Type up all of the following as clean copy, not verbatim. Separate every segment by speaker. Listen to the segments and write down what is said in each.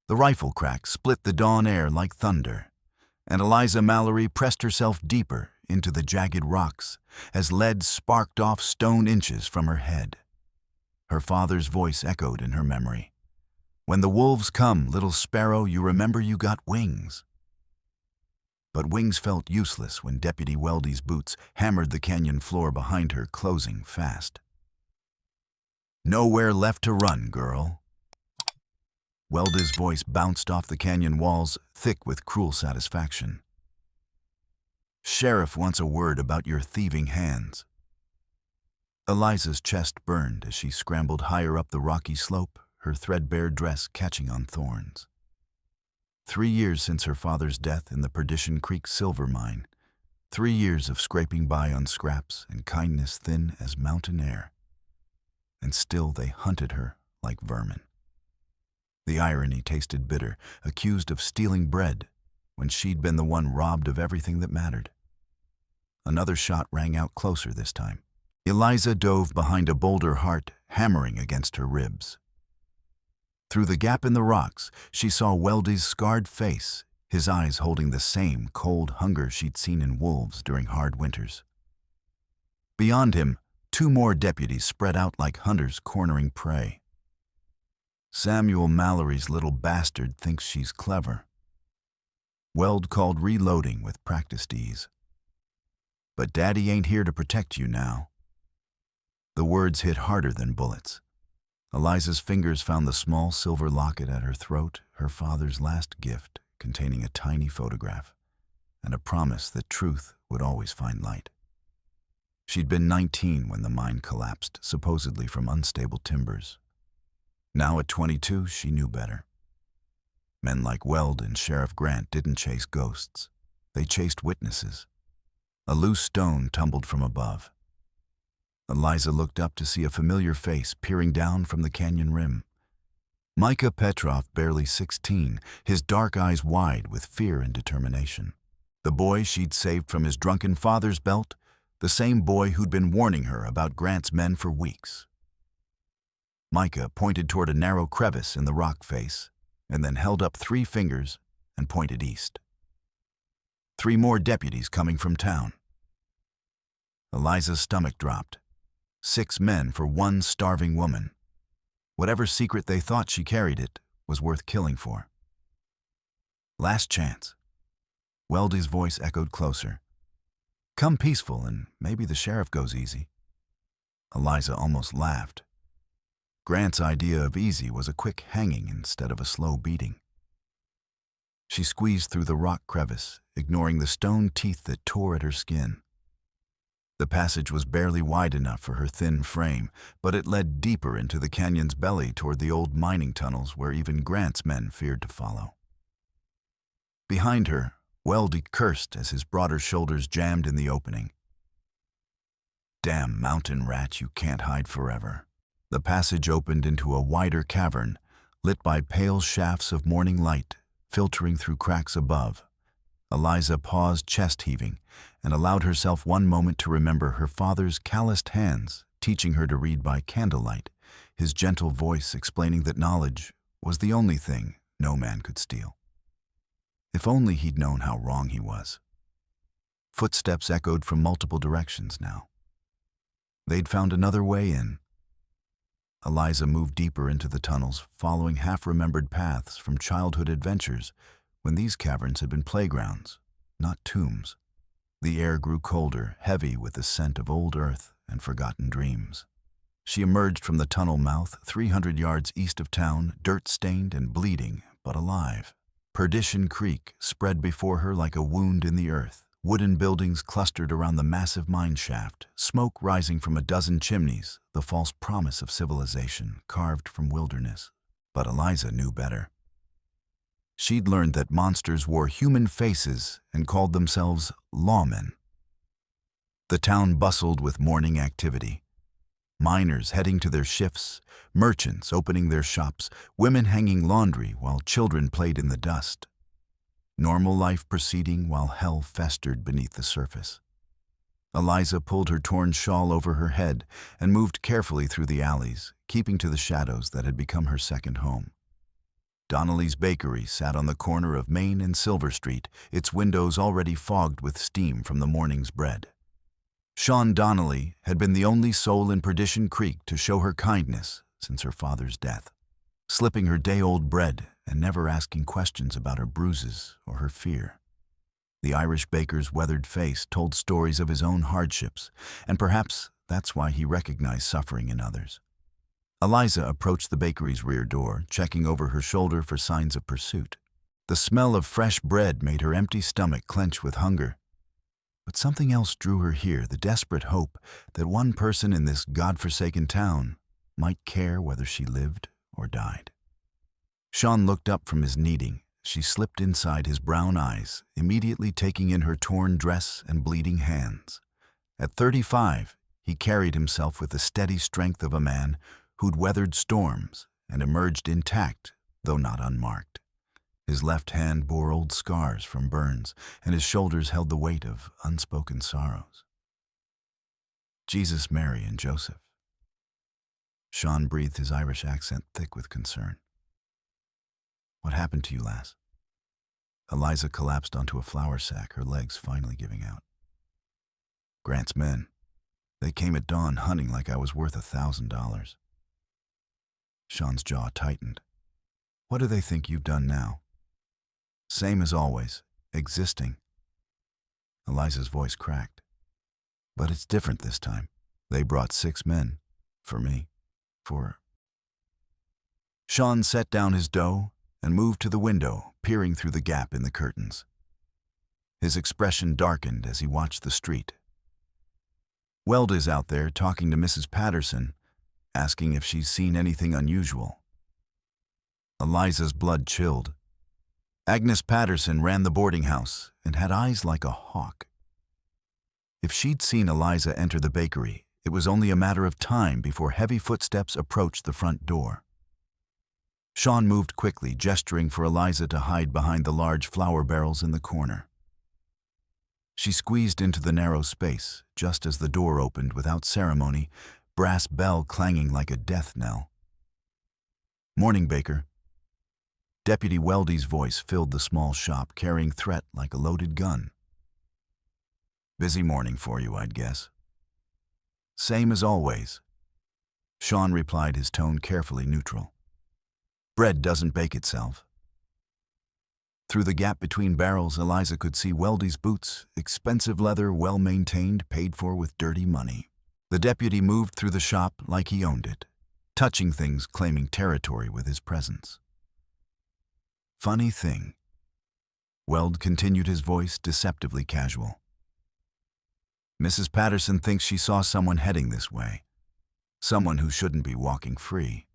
Speaker 1: The rifle crack split the dawn air like thunder, and Eliza Mallory pressed herself deeper into the jagged rocks as lead sparked off stone inches from her head. Her father's voice echoed in her memory. "When the wolves come, little sparrow, you remember you got wings." But wings felt useless when Deputy Weldy's boots hammered the canyon floor behind her, closing fast. "Nowhere left to run, girl." Weldy's voice bounced off the canyon walls, thick with cruel satisfaction. "Sheriff wants a word about your thieving hands." Eliza's chest burned as she scrambled higher up the rocky slope, her threadbare dress catching on thorns. 3 years since her father's death in the Perdition Creek silver mine. 3 years of scraping by on scraps and kindness thin as mountain air. And still they hunted her like vermin. The irony tasted bitter, accused of stealing bread when she'd been the one robbed of everything that mattered. Another shot rang out closer this time. Eliza dove behind a boulder, heart hammering against her ribs. Through the gap in the rocks, she saw Weldy's scarred face, his eyes holding the same cold hunger she'd seen in wolves during hard winters. Beyond him, 2 more deputies spread out like hunters cornering prey. "Samuel Mallory's little bastard thinks she's clever." Weld called reloading with practiced ease. "But Daddy ain't here to protect you now." The words hit harder than bullets. Eliza's fingers found the small silver locket at her throat, her father's last gift, containing a tiny photograph and a promise that truth would always find light. She'd been 19 when the mine collapsed, supposedly from unstable timbers. Now at 22, she knew better. Men like Weld and Sheriff Grant didn't chase ghosts. They chased witnesses. A loose stone tumbled from above. Eliza looked up to see a familiar face peering down from the canyon rim. Micah Petrov, barely 16, his dark eyes wide with fear and determination. The boy she'd saved from his drunken father's belt, the same boy who'd been warning her about Grant's men for weeks. Micah pointed toward a narrow crevice in the rock face, and then held up 3 fingers and pointed east. 3 more deputies coming from town. Eliza's stomach dropped. 6 men for 1 starving woman. Whatever secret they thought she carried, it was worth killing for. "Last chance." Weldy's voice echoed closer. "Come peaceful and maybe the sheriff goes easy." Eliza almost laughed. Grant's idea of easy was a quick hanging instead of a slow beating. She squeezed through the rock crevice, ignoring the stone teeth that tore at her skin. The passage was barely wide enough for her thin frame, but it led deeper into the canyon's belly toward the old mining tunnels where even Grant's men feared to follow. Behind her, Weldy cursed as his broader shoulders jammed in the opening. "Damn mountain rat, you can't hide forever." The passage opened into a wider cavern, lit by pale shafts of morning light filtering through cracks above. Eliza paused, chest heaving, and allowed herself one moment to remember her father's calloused hands teaching her to read by candlelight, his gentle voice explaining that knowledge was the only thing no man could steal. If only he'd known how wrong he was. Footsteps echoed from multiple directions now. They'd found another way in. Eliza moved deeper into the tunnels, following half-remembered paths from childhood adventures when these caverns had been playgrounds, not tombs. The air grew colder, heavy with the scent of old earth and forgotten dreams. She emerged from the tunnel mouth 300 yards east of town, dirt-stained and bleeding, but alive. Perdition Creek spread before her like a wound in the earth. Wooden buildings clustered around the massive mine shaft, smoke rising from a dozen chimneys, the false promise of civilization carved from wilderness. But Eliza knew better. She'd learned that monsters wore human faces and called themselves lawmen. The town bustled with morning activity. Miners heading to their shifts, merchants opening their shops, women hanging laundry while children played in the dust. Normal life proceeding while hell festered beneath the surface. Eliza pulled her torn shawl over her head and moved carefully through the alleys, keeping to the shadows that had become her second home. Donnelly's Bakery sat on the corner of Main and Silver Street, its windows already fogged with steam from the morning's bread. Sean Donnelly had been the only soul in Perdition Creek to show her kindness since her father's death, slipping her day-old bread and never asking questions about her bruises or her fear. The Irish baker's weathered face told stories of his own hardships, and perhaps that's why he recognized suffering in others. Eliza approached the bakery's rear door, checking over her shoulder for signs of pursuit. The smell of fresh bread made her empty stomach clench with hunger. But something else drew her here, the desperate hope that one person in this God-forsaken town might care whether she lived or died. Sean looked up from his kneading. She slipped inside his brown eyes, immediately taking in her torn dress and bleeding hands. At 35, he carried himself with the steady strength of a man who'd weathered storms and emerged intact, though not unmarked. His left hand bore old scars from burns, and his shoulders held the weight of unspoken sorrows. Jesus, Mary, and Joseph. Sean breathed, his Irish accent thick with concern. What happened to you, lass? Eliza collapsed onto a flour sack, her legs finally giving out. Grant's men. They came at dawn hunting like I was worth $1,000. Sean's jaw tightened. What do they think you've done now? Same as always, existing. Eliza's voice cracked. But it's different this time. They brought 6 men. For me. Sean set down his dough and moved to the window, peering through the gap in the curtains. His expression darkened as he watched the street. Welda's out there talking to Mrs. Patterson, asking if she's seen anything unusual. Eliza's blood chilled. Agnes Patterson ran the boarding house and had eyes like a hawk. If she'd seen Eliza enter the bakery, it was only a matter of time before heavy footsteps approached the front door. Sean moved quickly, gesturing for Eliza to hide behind the large flour barrels in the corner. She squeezed into the narrow space just as the door opened without ceremony, brass bell clanging like a death knell. Morning, Baker. Deputy Weldy's voice filled the small shop, carrying threat like a loaded gun. Busy morning for you, I'd guess. Same as always. Sean replied, his tone carefully neutral. Bread doesn't bake itself. Through the gap between barrels, Eliza could see Weldy's boots, expensive leather, well-maintained, paid for with dirty money. The deputy moved through the shop like he owned it, touching things, claiming territory with his presence. Funny thing. Weld continued, his voice deceptively casual. Mrs. Patterson thinks she saw someone heading this way. Someone who shouldn't be walking free.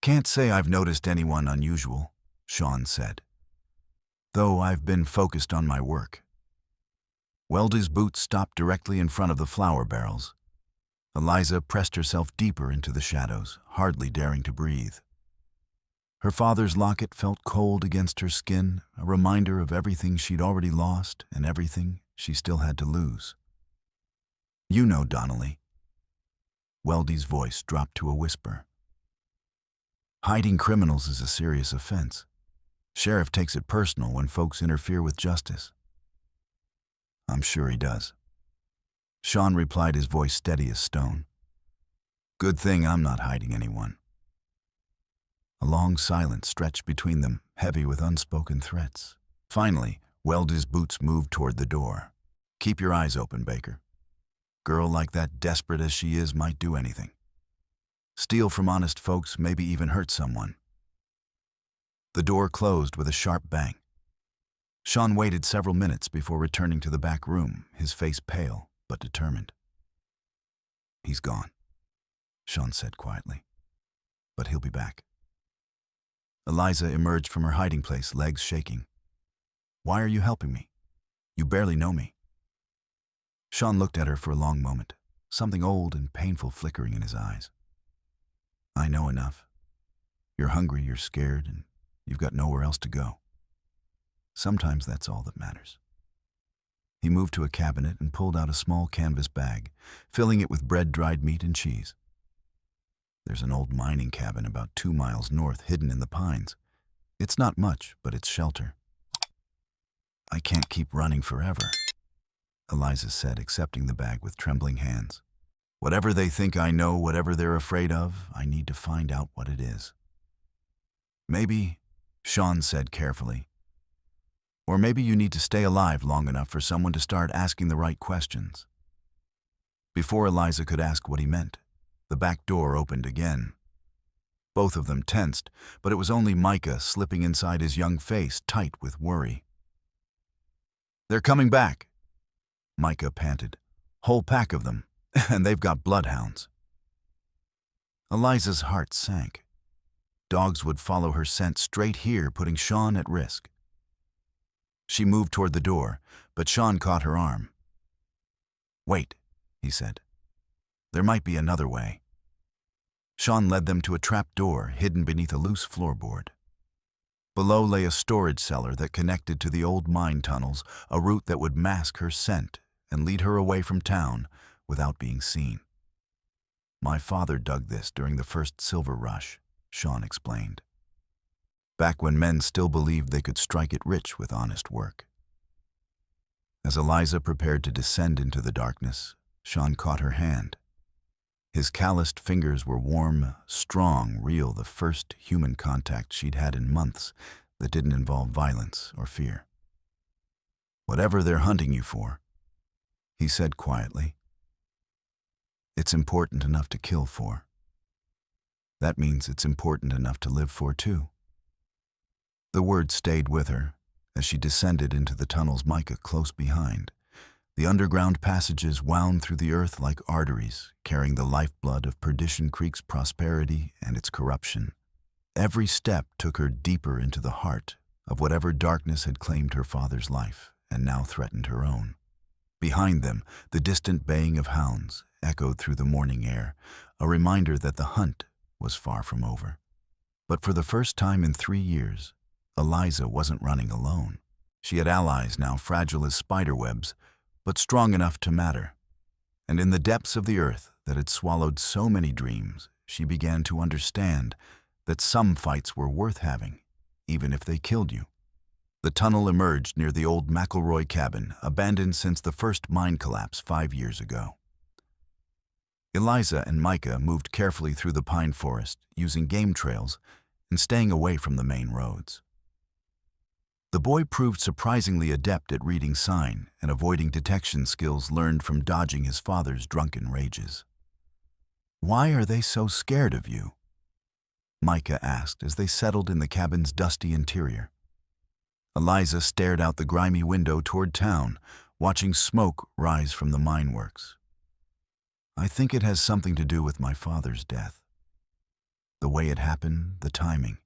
Speaker 1: Can't say I've noticed anyone unusual, Sean said. Though I've been focused on my work. Weldy's boots stopped directly in front of the flour barrels. Eliza pressed herself deeper into the shadows, hardly daring to breathe. Her father's locket felt cold against her skin, a reminder of everything she'd already lost and everything she still had to lose. You know, Donnelly. Weldy's voice dropped to a whisper. Hiding criminals is a serious offense. Sheriff takes it personal when folks interfere with justice. I'm sure he does. Sean replied, his voice steady as stone. Good thing I'm not hiding anyone. A long silence stretched between them, heavy with unspoken threats. Finally, Weldy's boots moved toward the door. Keep your eyes open, Baker. Girl like that, desperate as she is, might do anything. Steal from honest folks, maybe even hurt someone. The door closed with a sharp bang. Sean waited several minutes before returning to the back room, his face pale but determined. He's gone, Sean said quietly. But he'll be back. Eliza emerged from her hiding place, legs shaking. Why are you helping me? You barely know me. Sean looked at her for a long moment, something old and painful flickering in his eyes. I know enough. You're hungry, you're scared, and you've got nowhere else to go. Sometimes that's all that matters. He moved to a cabinet and pulled out a small canvas bag, filling it with bread, dried meat, and cheese. There's an old mining cabin about 2 miles north, hidden in the pines. It's not much, but it's shelter. I can't keep running forever, Eliza said, accepting the bag with trembling hands. Whatever they think I know, whatever they're afraid of, I need to find out what it is. Maybe, Sean said carefully, or maybe you need to stay alive long enough for someone to start asking the right questions. Before Eliza could ask what he meant, the back door opened again. Both of them tensed, but it was only Micah slipping inside his young face, tight with worry. They're coming back, Micah panted. Whole pack of them, and they've got bloodhounds. Eliza's heart sank. Dogs would follow her scent straight here, putting Sean at risk. She moved toward the door, but Sean caught her arm. Wait, he said. There might be another way. Sean led them to a trap door hidden beneath a loose floorboard. Below lay a storage cellar that connected to the old mine tunnels, a route that would mask her scent and lead her away from town without being seen. My father dug this during the first silver rush, Sean explained. Back when men still believed they could strike it rich with honest work. As Eliza prepared to descend into the darkness, Sean caught her hand. His calloused fingers were warm, strong, real, the first human contact she'd had in months that didn't involve violence or fear. Whatever they're hunting you for, he said quietly, it's important enough to kill for. That means it's important enough to live for, too. The words stayed with her as she descended into the tunnels, Micah close behind. The underground passages wound through the earth like arteries, carrying the lifeblood of Perdition Creek's prosperity and its corruption. Every step took her deeper into the heart of whatever darkness had claimed her father's life and now threatened her own. Behind them, the distant baying of hounds echoed through the morning air, a reminder that the hunt was far from over. But for the first time in 3 years, Eliza wasn't running alone. She had allies now fragile as spiderwebs, but strong enough to matter. And in the depths of the earth that had swallowed so many dreams, she began to understand that some fights were worth having, even if they killed you. The tunnel emerged near the old McElroy cabin, abandoned since the first mine collapse 5 years ago. Eliza and Micah moved carefully through the pine forest, using game trails and staying away from the main roads. The boy proved surprisingly adept at reading sign and avoiding detection skills learned from dodging his father's drunken rages. Why are they so scared of you? Micah asked as they settled in the cabin's dusty interior. Eliza stared out the grimy window toward town, watching smoke rise from the mine works. I think it has something to do with my father's death. The way it happened, the timing.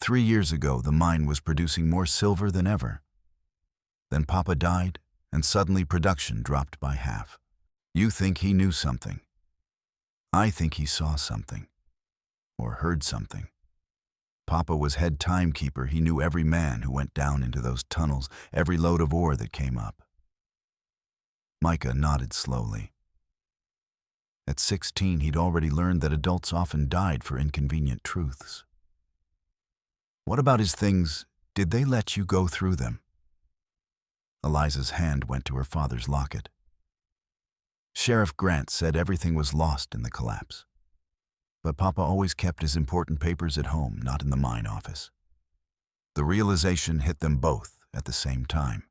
Speaker 1: 3 years ago, the mine was producing more silver than ever. Then Papa died, and suddenly production dropped by half. You think he knew something. I think he saw something, or heard something. Papa was head timekeeper. He knew every man who went down into those tunnels, every load of ore that came up. Micah nodded slowly. At 16, he'd already learned that adults often died for inconvenient truths. What about his things? Did they let you go through them? Eliza's hand went to her father's locket. Sheriff Grant said everything was lost in the collapse. But Papa always kept his important papers at home, not in the mine office. The realization hit them both at the same time.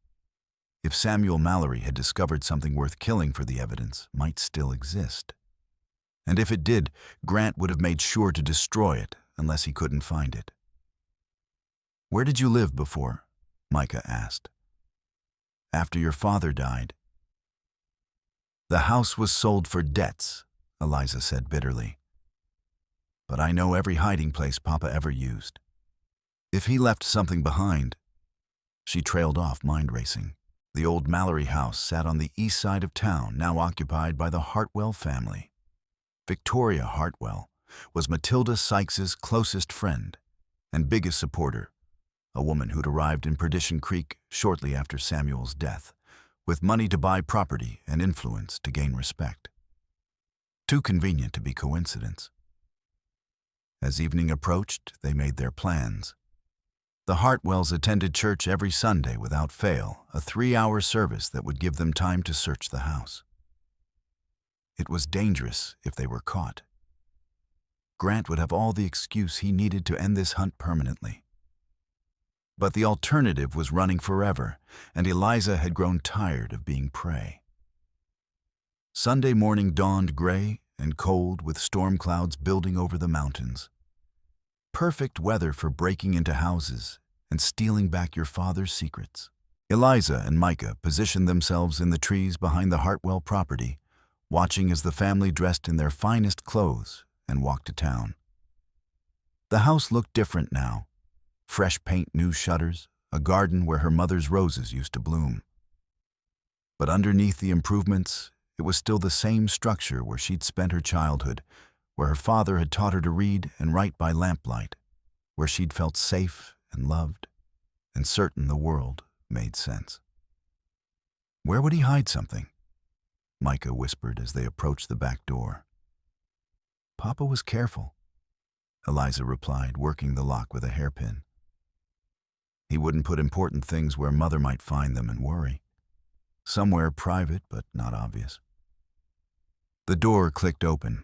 Speaker 1: If Samuel Mallory had discovered something worth killing for the evidence might still exist. And if it did, Grant would have made sure to destroy it unless he couldn't find it. Where did you live before? Micah asked. After your father died. The house was sold for debts, Eliza said bitterly. But I know every hiding place Papa ever used. If he left something behind. She trailed off, mind racing. The old Mallory house sat on the east side of town, now occupied by the Hartwell family. Victoria Hartwell was Matilda Sykes's closest friend and biggest supporter, a woman who'd arrived in Perdition Creek shortly after Samuel's death, with money to buy property and influence to gain respect. Too convenient to be coincidence. As evening approached, they made their plans. The Hartwells attended church every Sunday without fail, a 3-hour service that would give them time to search the house. It was dangerous if they were caught. Grant would have all the excuse he needed to end this hunt permanently. But the alternative was running forever, and Eliza had grown tired of being prey. Sunday morning dawned gray and cold with storm clouds building over the mountains. Perfect weather for breaking into houses and stealing back your father's secrets. Eliza and Micah positioned themselves in the trees behind the Hartwell property, watching as the family dressed in their finest clothes and walked to town. The house looked different now. Fresh paint, new shutters, a garden where her mother's roses used to bloom. But underneath the improvements, it was still the same structure where she'd spent her childhood, where her father had taught her to read and write by lamplight, where she'd felt safe and loved, and certain the world made sense. Where would he hide something? Micah whispered as they approached the back door. Papa was careful, Eliza replied, working the lock with a hairpin. He wouldn't put important things where Mother might find them and worry. Somewhere private but not obvious. The door clicked open.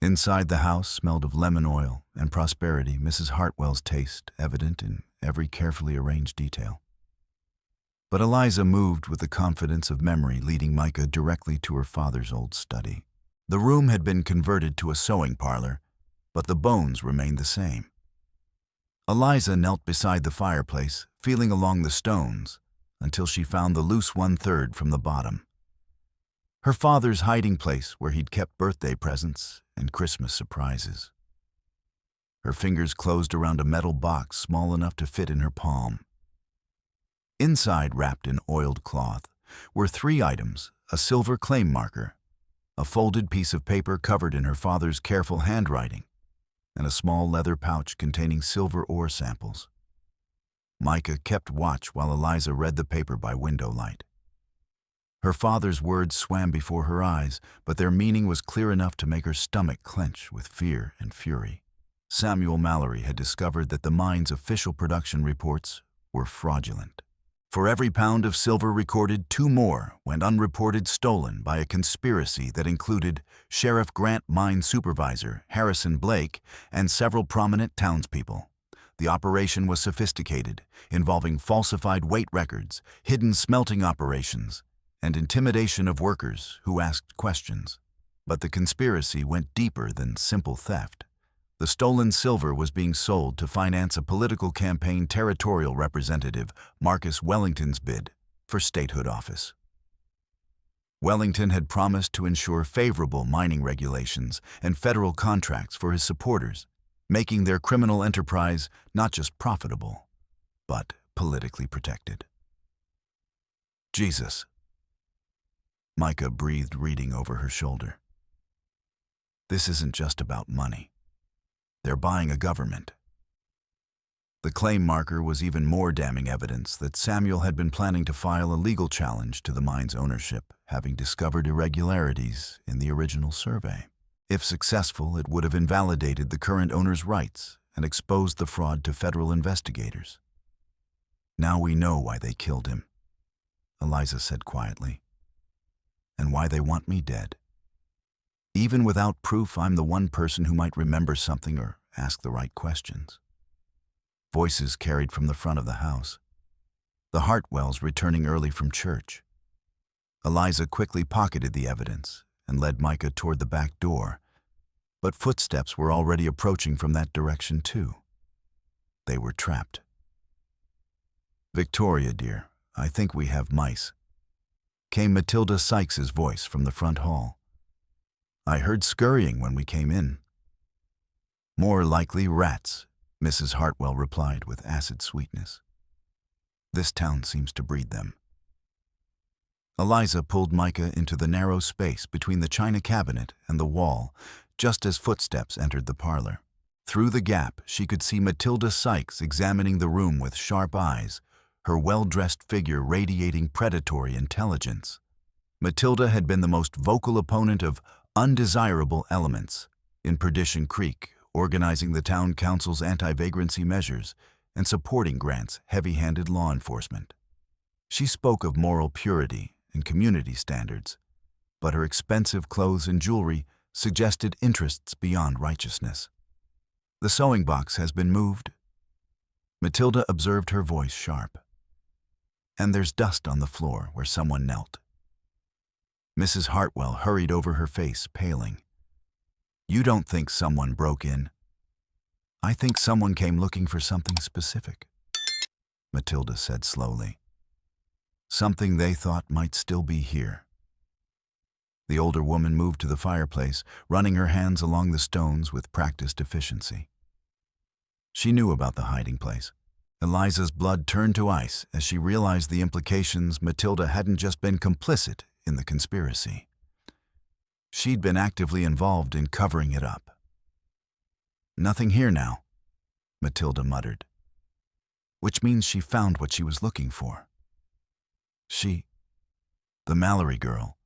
Speaker 1: Inside the house smelled of lemon oil and prosperity, Mrs. Hartwell's taste evident in every carefully arranged detail. But Eliza moved with the confidence of memory, leading Micah directly to her father's old study. The room had been converted to a sewing parlor, but the bones remained the same. Eliza knelt beside the fireplace, feeling along the stones, until she found the loose 1/3 from the bottom. Her father's hiding place where he'd kept birthday presents and Christmas surprises. Her fingers closed around a metal box small enough to fit in her palm. Inside, wrapped in oiled cloth, were 3 items: a silver claim marker, a folded piece of paper covered in her father's careful handwriting, and a small leather pouch containing silver ore samples. Micah kept watch while Eliza read the paper by window light. Her father's words swam before her eyes, but their meaning was clear enough to make her stomach clench with fear and fury. Samuel Mallory had discovered that the mine's official production reports were fraudulent. For every pound of silver recorded, 2 more went unreported, stolen by a conspiracy that included Sheriff Grant Mine Supervisor Harrison Blake and several prominent townspeople. The operation was sophisticated, involving falsified weight records, hidden smelting operations, and intimidation of workers who asked questions. But the conspiracy went deeper than simple theft. The stolen silver was being sold to finance a political campaign territorial representative, Marcus Wellington's bid for statehood office. Wellington had promised to ensure favorable mining regulations and federal contracts for his supporters, making their criminal enterprise not just profitable, but politically protected. Jesus. Micah breathed, reading over her shoulder. This isn't just about money. They're buying a government. The claim marker was even more damning evidence that Samuel had been planning to file a legal challenge to the mine's ownership, having discovered irregularities in the original survey. If successful, it would have invalidated the current owner's rights and exposed the fraud to federal investigators. Now we know why they killed him, Eliza said quietly, and why they want me dead. Even without proof, I'm the one person who might remember something or ask the right questions. Voices carried from the front of the house. The Hartwells returning early from church. Eliza quickly pocketed the evidence and led Micah toward the back door, but footsteps were already approaching from that direction too. They were trapped. Victoria, dear, I think we have mice, came Matilda Sykes's voice from the front hall. I heard scurrying when we came in. More likely rats, Mrs. Hartwell replied with acid sweetness. This town seems to breed them. Eliza pulled Micah into the narrow space between the china cabinet and the wall, just as footsteps entered the parlor. Through the gap, she could see Matilda Sykes examining the room with sharp eyes, her well-dressed figure radiating predatory intelligence. Matilda had been the most vocal opponent of undesirable elements in Perdition Creek, organizing the town council's anti-vagrancy measures and supporting Grant's heavy-handed law enforcement. She spoke of moral purity and community standards, but her expensive clothes and jewelry suggested interests beyond righteousness. "The sewing box has been moved," Matilda observed, her voice sharp. "And there's dust on the floor where someone knelt." Mrs. Hartwell hurried over, her face paling. "You don't think someone broke in?" "I think someone came looking for something specific," Matilda said slowly. "Something they thought might still be here." The older woman moved to the fireplace, running her hands along the stones with practiced efficiency. She knew about the hiding place. Eliza's blood turned to ice as she realized the implications. Matilda hadn't just been complicit in the conspiracy. She'd been actively involved in covering it up. "Nothing here now," Matilda muttered. Which means she found what she was looking for. The Mallory girl.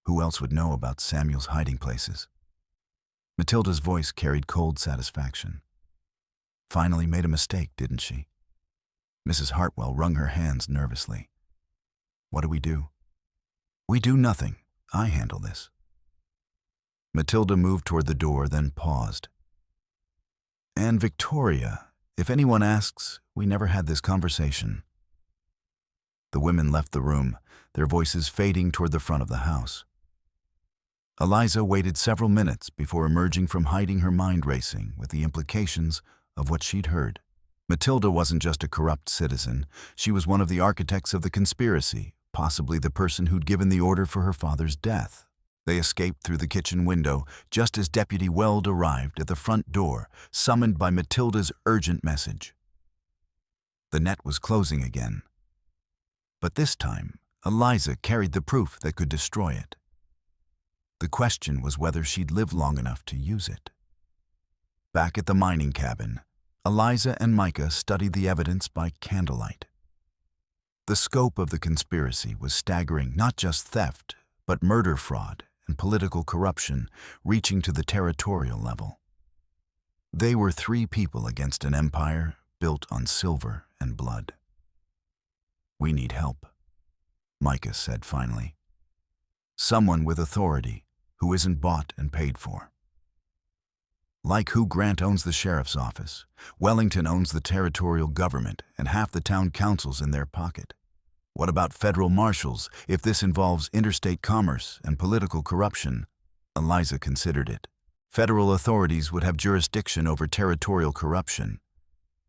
Speaker 1: Who else would know about Samuel's hiding places? Matilda's voice carried cold satisfaction. Finally made a mistake, didn't she? Mrs. Hartwell wrung her hands nervously. "What do we do?" "We do nothing. I handle this." Matilda moved toward the door, then paused. "And Victoria, if anyone asks, we never had this conversation." The women left the room, their voices fading toward the front of the house. Eliza waited several minutes before emerging from hiding, her mind racing with the implications of what she'd heard. Matilda wasn't just a corrupt citizen. She was one of the architects of the conspiracy, possibly the person who'd given the order for her father's death. They escaped through the kitchen window just as Deputy Weld arrived at the front door, summoned by Matilda's urgent message. The net was closing again. But this time, Eliza carried the proof that could destroy it. The question was whether she'd live long enough to use it. Back at the mining cabin, Eliza and Micah studied the evidence by candlelight. The scope of the conspiracy was staggering, not just theft, but murder, fraud, and political corruption, reaching to the territorial level. They were 3 people against an empire built on silver and blood. "We need help," Micah said finally. "Someone with authority, who isn't bought and paid for." Like who? Grant owns the sheriff's office, Wellington owns the territorial government, and half the town council's in their pocket. What about federal marshals if this involves interstate commerce and political corruption? Eliza considered it. Federal authorities would have jurisdiction over territorial corruption,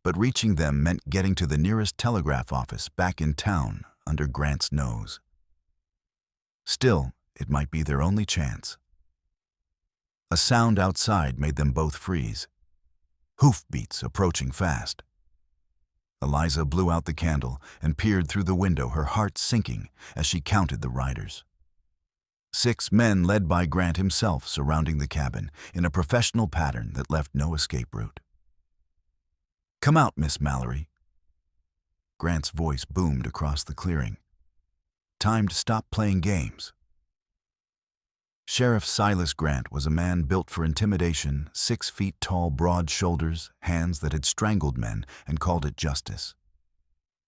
Speaker 1: but reaching them meant getting to the nearest telegraph office back in town under Grant's nose. Still, it might be their only chance. A sound outside made them both freeze. Hoofbeats approaching fast. Eliza blew out the candle and peered through the window, her heart sinking as she counted the riders. 6 men led by Grant himself surrounding the cabin in a professional pattern that left no escape route. "Come out, Miss Mallory." Grant's voice boomed across the clearing. "Time to stop playing games." Sheriff Silas Grant was a man built for intimidation, 6 feet tall, broad shoulders, hands that had strangled men and called it justice.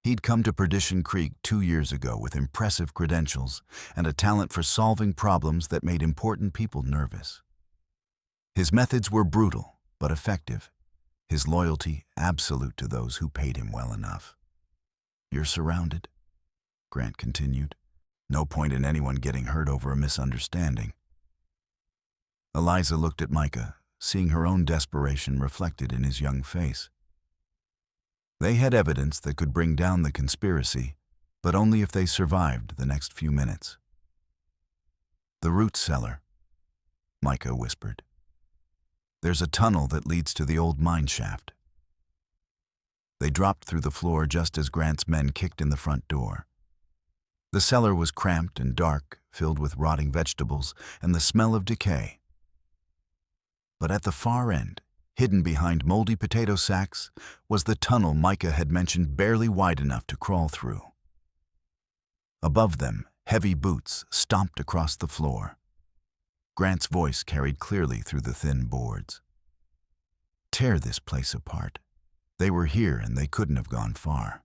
Speaker 1: He'd come to Perdition Creek 2 years ago with impressive credentials and a talent for solving problems that made important people nervous. His methods were brutal but effective, his loyalty absolute to those who paid him well enough. "You're surrounded," Grant continued. "No point in anyone getting hurt over a misunderstanding." Eliza looked at Micah, seeing her own desperation reflected in his young face. They had evidence that could bring down the conspiracy, but only if they survived the next few minutes. "The root cellar," Micah whispered. "There's a tunnel that leads to the old mine shaft." They dropped through the floor just as Grant's men kicked in the front door. The cellar was cramped and dark, filled with rotting vegetables and the smell of decay. But at the far end, hidden behind moldy potato sacks, was the tunnel Micah had mentioned, barely wide enough to crawl through. Above them, heavy boots stomped across the floor. Grant's voice carried clearly through the thin boards. "Tear this place apart. They were here and they couldn't have gone far.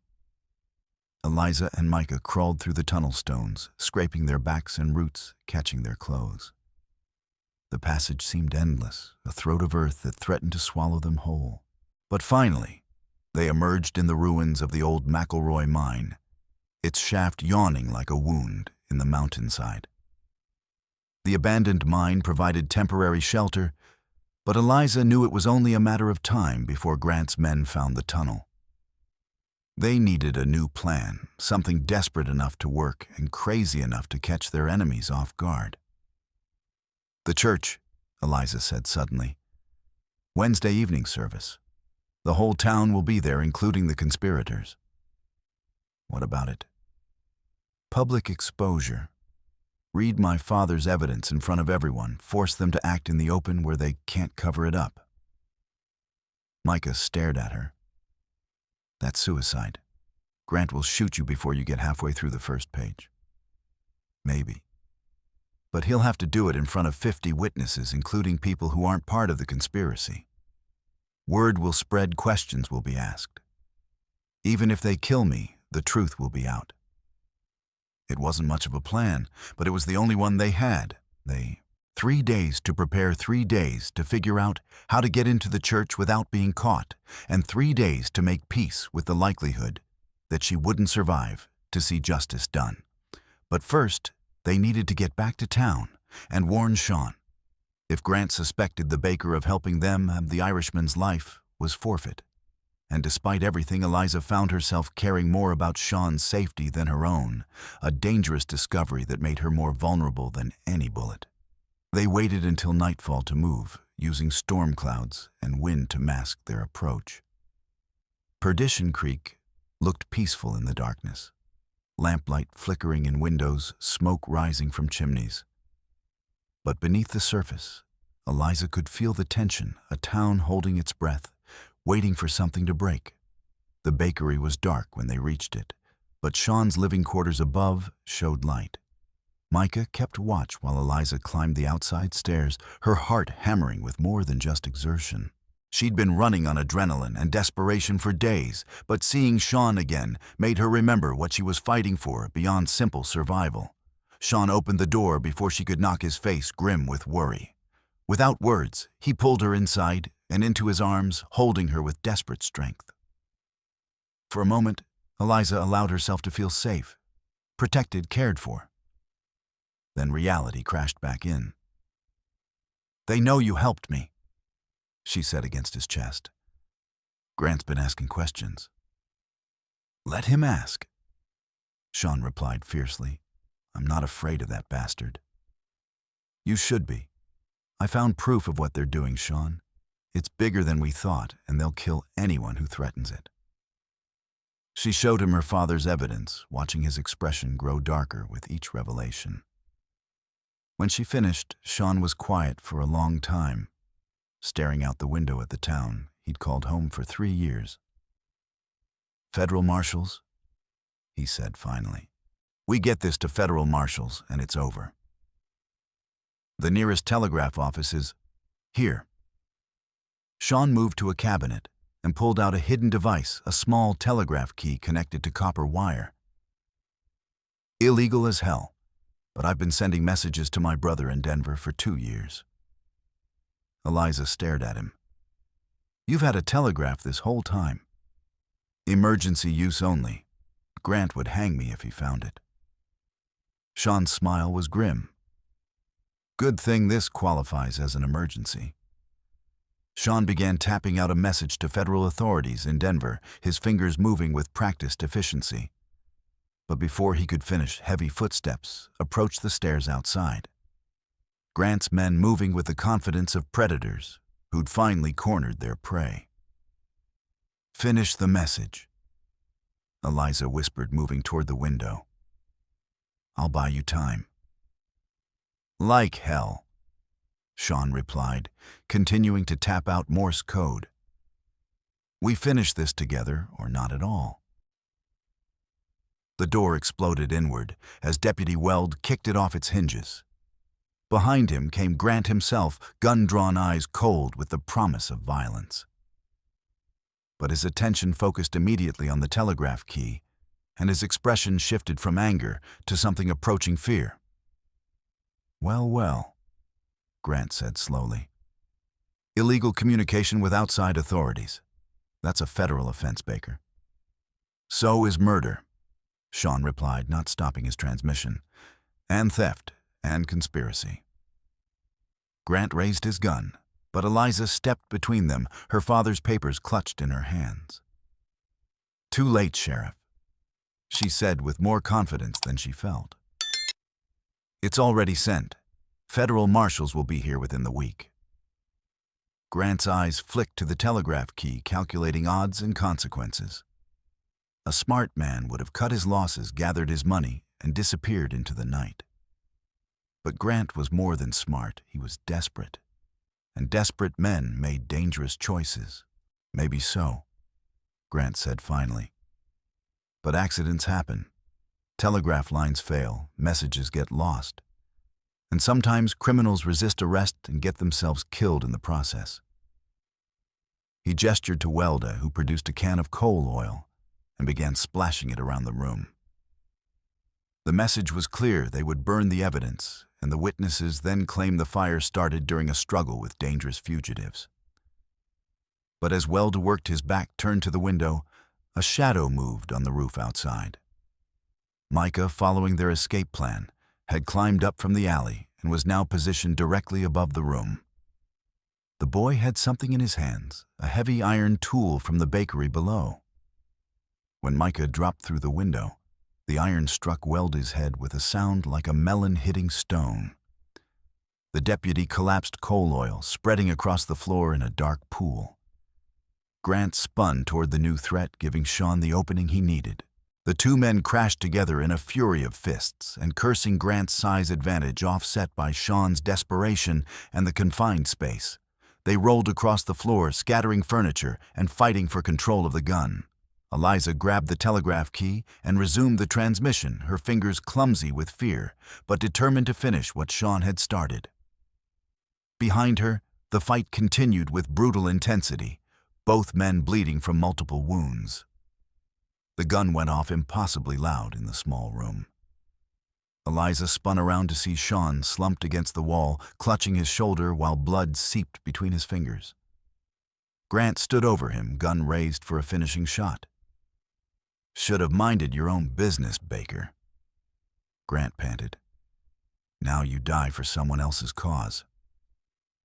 Speaker 1: Eliza and Micah crawled through the tunnel stones, scraping their backs and roots, catching their clothes. The passage seemed endless, a throat of earth that threatened to swallow them whole. But finally, they emerged in the ruins of the old McElroy mine, its shaft yawning like a wound in the mountainside. The abandoned mine provided temporary shelter, but Eliza knew it was only a matter of time before Grant's men found the tunnel. They needed a new plan, something desperate enough to work and crazy enough to catch their enemies off guard. "The church," Eliza said suddenly. "Wednesday evening service. The whole town will be there, including the conspirators." "What about it?" "Public exposure. Read my father's evidence in front of everyone, force them to act in the open where they can't cover it up." Micah stared at her. "That's suicide. Grant will shoot you before you get halfway through the first page." "Maybe. But he'll have to do it in front of 50 witnesses, including people who aren't part of the conspiracy. Word will spread, questions will be asked. Even if they kill me, the truth will be out." It wasn't much of a plan, but it was the only one they had. 3 days to prepare, 3 days to figure out how to get into the church without being caught, and 3 days to make peace with the likelihood that she wouldn't survive to see justice done. But first, they needed to get back to town and warn Sean. If Grant suspected the baker of helping them, the Irishman's life was forfeit. And despite everything, Eliza found herself caring more about Sean's safety than her own, a dangerous discovery that made her more vulnerable than any bullet. They waited until nightfall to move, using storm clouds and wind to mask their approach. Perdition Creek looked peaceful in the darkness. Lamplight flickering in windows, smoke rising from chimneys. But beneath the surface, Eliza could feel the tension, a town holding its breath, waiting for something to break. The bakery was dark when they reached it, but Sean's living quarters above showed light. Micah kept watch while Eliza climbed the outside stairs, her heart hammering with more than just exertion. She'd been running on adrenaline and desperation for days, but seeing Sean again made her remember what she was fighting for beyond simple survival. Sean opened the door before she could knock his face grim with worry. Without words, he pulled her inside and into his arms, holding her with desperate strength. For a moment, Eliza allowed herself to feel safe, protected, cared for. Then reality crashed back in. "They know you helped me," she said against his chest. "Grant's been asking questions." "Let him ask," Sean replied fiercely. "I'm not afraid of that bastard." "You should be. I found proof of what they're doing, Sean. It's bigger than we thought, and they'll kill anyone who threatens it." She showed him her father's evidence, watching his expression grow darker with each revelation. When she finished, Sean was quiet for a long time, staring out the window at the town he'd called home for 3 years. "Federal marshals," he said finally. "We get this to federal marshals, and it's over. The nearest telegraph office is here." Sean moved to a cabinet and pulled out a hidden device, a small telegraph key connected to copper wire. "Illegal as hell, but I've been sending messages to my brother in Denver for 2 years. Eliza stared at him. "You've had a telegraph this whole time." "Emergency use only. Grant would hang me if he found it." Sean's smile was grim. "Good thing this qualifies as an emergency." Sean began tapping out a message to federal authorities in Denver, his fingers moving with practiced efficiency. But before he could finish, heavy footsteps approached the stairs outside. Grant's men moving with the confidence of predators who'd finally cornered their prey. "Finish the message," Eliza whispered, moving toward the window. "I'll buy you time." "Like hell," Sean replied, continuing to tap out Morse code. "We finish this together or not at all." The door exploded inward as Deputy Weld kicked it off its hinges. Behind him came Grant himself, gun-drawn eyes cold with the promise of violence. but his attention focused immediately on the telegraph key, and his expression shifted from anger to something approaching fear. "Well, well," Grant said slowly. "Illegal communication with outside authorities. That's a federal offense, Baker." "So is murder," Sean replied, not stopping his transmission, "and theft, and conspiracy." Grant raised his gun, but Eliza stepped between them, her father's papers clutched in her hands. "Too late, Sheriff," she said with more confidence than she felt. "It's already sent. Federal marshals will be here within the week." Grant's eyes flicked to the telegraph key, calculating odds and consequences. A smart man would have cut his losses, gathered his money, and disappeared into the night. But Grant was more than smart, he was desperate. And desperate men made dangerous choices. "Maybe so," Grant said finally. "But accidents happen. Telegraph lines fail, messages get lost. And sometimes criminals resist arrest and get themselves killed in the process." He gestured to Welda, who produced a can of coal oil and began splashing it around the room. The message was clear: they would burn the evidence, and the witnesses then claimed the fire started during a struggle with dangerous fugitives. But as Welda worked, his back turned to the window, a shadow moved on the roof outside. Micah, following their escape plan, had climbed up from the alley and was now positioned directly above the room. The boy had something in his hands, a heavy iron tool from the bakery below. When Micah dropped through the window, the iron struck Welda's head with a sound like a melon hitting stone. The deputy collapsed coal oil, spreading across the floor in a dark pool. Grant spun toward the new threat, giving Sean the opening he needed. The two men crashed together in a fury of fists, and cursing Grant's size advantage offset by Sean's desperation and the confined space, they rolled across the floor, scattering furniture and fighting for control of the gun. Eliza grabbed the telegraph key and resumed the transmission, her fingers clumsy with fear, but determined to finish what Sean had started. Behind her, the fight continued with brutal intensity, both men bleeding from multiple wounds. The gun went off impossibly loud in the small room. Eliza spun around to see Sean slumped against the wall, clutching his shoulder while blood seeped between his fingers. Grant stood over him, gun raised for a finishing shot. "Should have minded your own business, Baker," Grant panted. "Now you die for someone else's cause."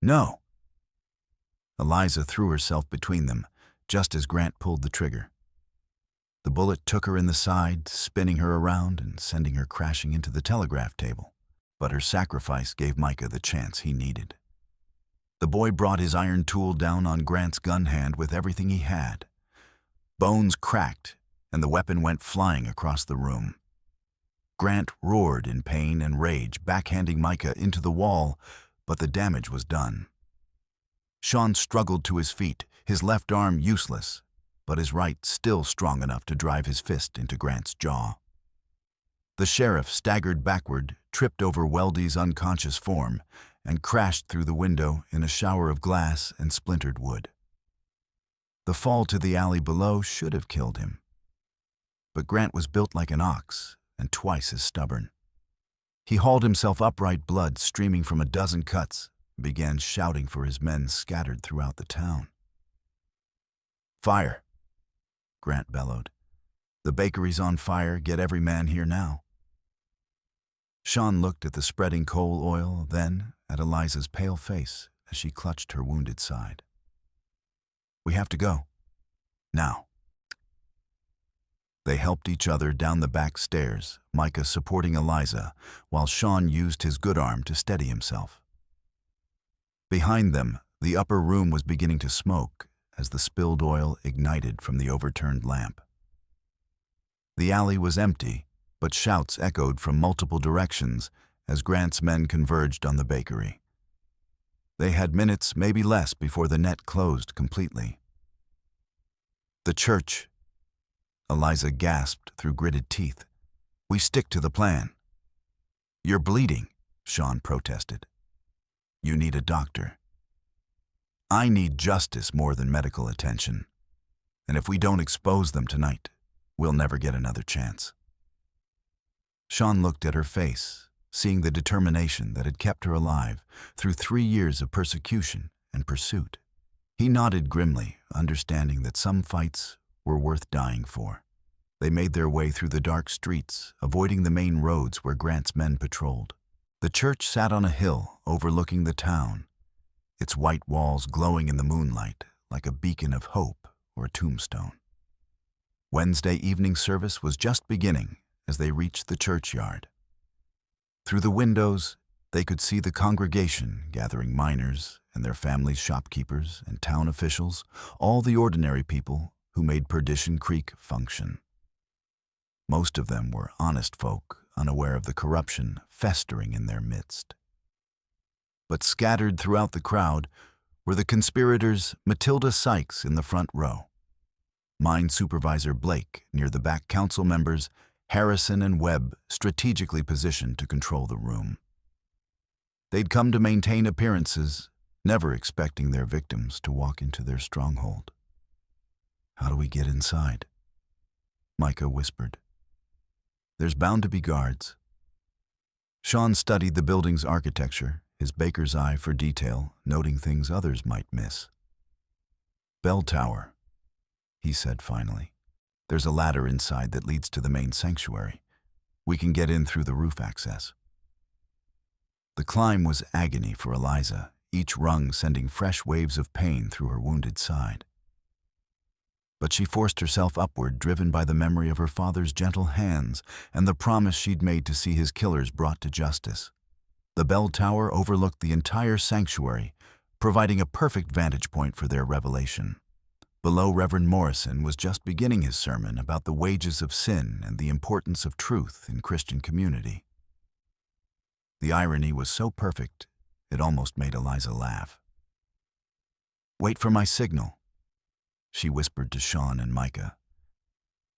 Speaker 1: "No." Eliza threw herself between them, just as Grant pulled the trigger. The bullet took her in the side, spinning her around and sending her crashing into the telegraph table. But her sacrifice gave Micah the chance he needed. The boy brought his iron tool down on Grant's gun hand with everything he had. Bones cracked, and the weapon went flying across the room. Grant roared in pain and rage, backhanding Micah into the wall, but the damage was done. Sean struggled to his feet, his left arm useless, but his right still strong enough to drive his fist into Grant's jaw. The sheriff staggered backward, tripped over Weldy's unconscious form, and crashed through the window in a shower of glass and splintered wood. The fall to the alley below should have killed him. But Grant was built like an ox and twice as stubborn. He hauled himself upright, blood streaming from a dozen cuts, and began shouting for his men scattered throughout the town. "Fire!" Grant bellowed. "The bakery's on fire. Get every man here now." Sean looked at the spreading coal oil, then at Eliza's pale face as she clutched her wounded side. "We have to go. Now." They helped each other down the back stairs, Micah supporting Eliza, while Sean used his good arm to steady himself. Behind them, the upper room was beginning to smoke as the spilled oil ignited from the overturned lamp. The alley was empty, but shouts echoed from multiple directions as Grant's men converged on the bakery. They had minutes, maybe less, before the net closed completely. "The church," Eliza gasped through gritted teeth. "We stick to the plan." "You're bleeding," Sean protested. "You need a doctor." "I need justice more than medical attention." And if we don't expose them tonight, we'll never get another chance." Sean looked at her face, seeing the determination that had kept her alive through 3 years of persecution and pursuit. He nodded grimly, understanding that some fights were worth dying for. They made their way through the dark streets, avoiding the main roads where Grant's men patrolled. The church sat on a hill overlooking the town, its white walls glowing in the moonlight like a beacon of hope or a tombstone. Wednesday evening service was just beginning as they reached the churchyard. Through the windows, they could see the congregation gathering miners and their families, shopkeepers and town officials, all the ordinary people who made Perdition Creek function. Most of them were honest folk, unaware of the corruption festering in their midst. But scattered throughout the crowd were the conspirators Matilda Sykes in the front row, Mine Supervisor Blake near the back, council members Harrison and Webb strategically positioned to control the room. They'd come to maintain appearances, never expecting their victims to walk into their stronghold. "How do we get inside?" Micah whispered. "There's bound to be guards." Sean studied the building's architecture, his baker's eye for detail, noting things others might miss. "Bell tower," he said finally. "There's a ladder inside that leads to the main sanctuary. We can get in through the roof access." The climb was agony for Eliza, each rung sending fresh waves of pain through her wounded side. But she forced herself upward, driven by the memory of her father's gentle hands and the promise she'd made to see his killers brought to justice. The bell tower overlooked the entire sanctuary, providing a perfect vantage point for their revelation. Below, Reverend Morrison was just beginning his sermon about the wages of sin and the importance of truth in Christian community. The irony was so perfect, it almost made Eliza laugh. "Wait for my signal," she whispered to Sean and Micah.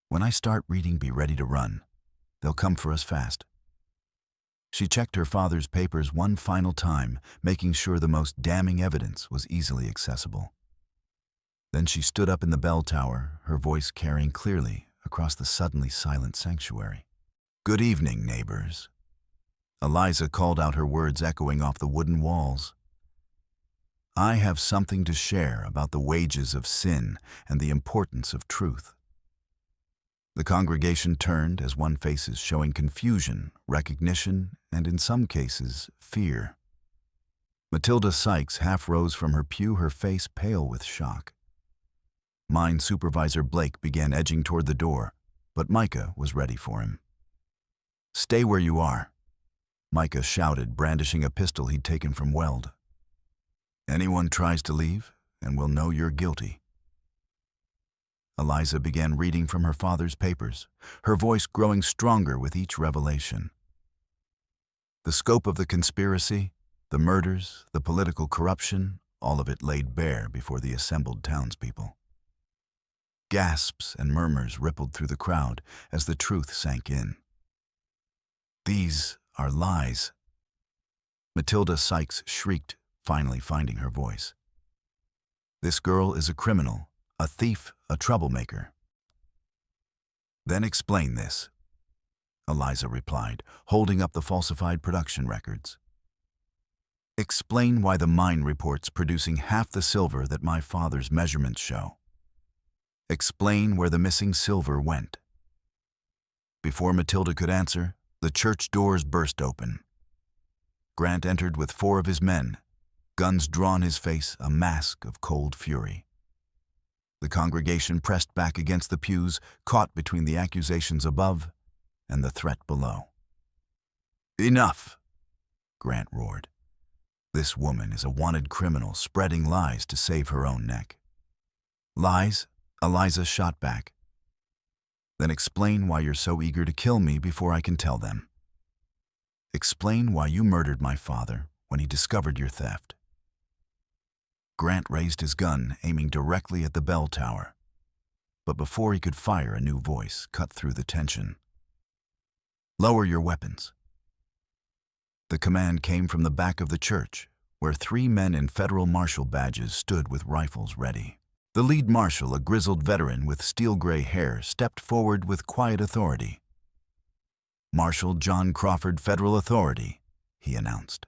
Speaker 1: "When I start reading, be ready to run. They'll come for us fast." She checked her father's papers one final time, making sure the most damning evidence was easily accessible. Then she stood up in the bell tower, her voice carrying clearly across the suddenly silent sanctuary. "Good evening, neighbors." Eliza called out, her words echoing off the wooden walls. "I have something to share about the wages of sin and the importance of truth." The congregation turned as one faces showing confusion, recognition, and in some cases, fear. Matilda Sykes half rose from her pew, her face pale with shock. Mine Supervisor Blake began edging toward the door, but Micah was ready for him. "Stay where you are," Micah shouted, brandishing a pistol he'd taken from Weld. "Anyone tries to leave, and we'll know you're guilty." Eliza began reading from her father's papers, her voice growing stronger with each revelation. The scope of the conspiracy, the murders, the political corruption, all of it laid bare before the assembled townspeople. Gasps and murmurs rippled through the crowd as the truth sank in. "These are lies," Matilda Sykes shrieked, finally finding her voice. "This girl is a criminal, a thief, a troublemaker." "Then explain this," Eliza replied, holding up the falsified production records. "Explain why the mine reports producing half the silver that my father's measurements show. Explain where the missing silver went." Before Matilda could answer, the church doors burst open. Grant entered with 4 of his men, guns drawn, his face a mask of cold fury. The congregation pressed back against the pews, caught between the accusations above and the threat below. "Enough!" Grant roared. "This woman is a wanted criminal spreading lies to save her own neck." "Lies?" Eliza shot back. "Then explain why you're so eager to kill me before I can tell them. Explain why you murdered my father when he discovered your theft." Grant raised his gun, aiming directly at the bell tower. But before he could fire, a new voice cut through the tension. "Lower your weapons." The command came from the back of the church, where 3 men in federal marshal badges stood with rifles ready. The lead marshal, a grizzled veteran with steel-gray hair, stepped forward with quiet authority. "Marshal John Crawford, Federal Authority," he announced.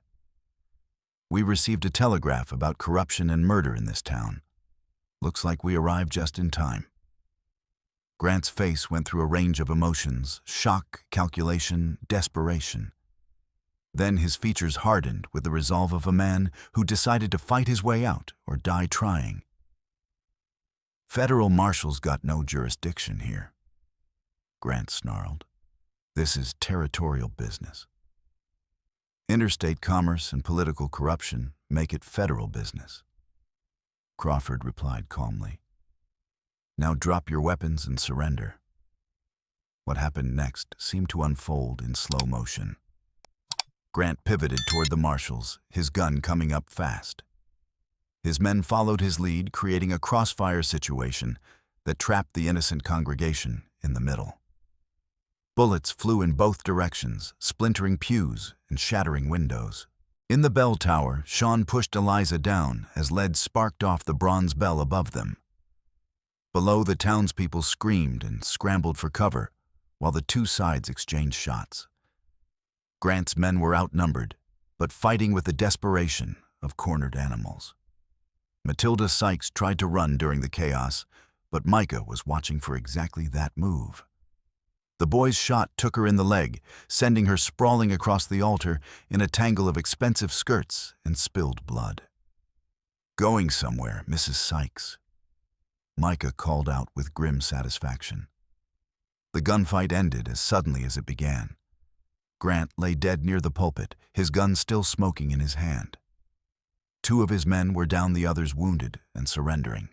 Speaker 1: "We received a telegraph about corruption and murder in this town. Looks like we arrived just in time." Grant's face went through a range of emotions: shock, calculation, desperation. Then his features hardened with the resolve of a man who decided to fight his way out or die trying. "Federal marshals got no jurisdiction here," Grant snarled. "This is territorial business. Interstate commerce and political corruption make it federal business." Crawford replied calmly. "Now drop your weapons and surrender." What happened next seemed to unfold in slow motion. Grant pivoted toward the marshals, his gun coming up fast. His men followed his lead, creating a crossfire situation that trapped the innocent congregation in the middle. Bullets flew in both directions, splintering pews and shattering windows. In the bell tower, Sean pushed Eliza down as lead sparked off the bronze bell above them. Below, the townspeople screamed and scrambled for cover, while the two sides exchanged shots. Grant's men were outnumbered, but fighting with the desperation of cornered animals. Matilda Sykes tried to run during the chaos, but Micah was watching for exactly that move. The boy's shot took her in the leg, sending her sprawling across the altar in a tangle of expensive skirts and spilled blood. "Going somewhere, Mrs. Sykes," Micah called out with grim satisfaction. The gunfight ended as suddenly as it began. Grant lay dead near the pulpit, his gun still smoking in his hand. Two of his men were down, the others wounded and surrendering.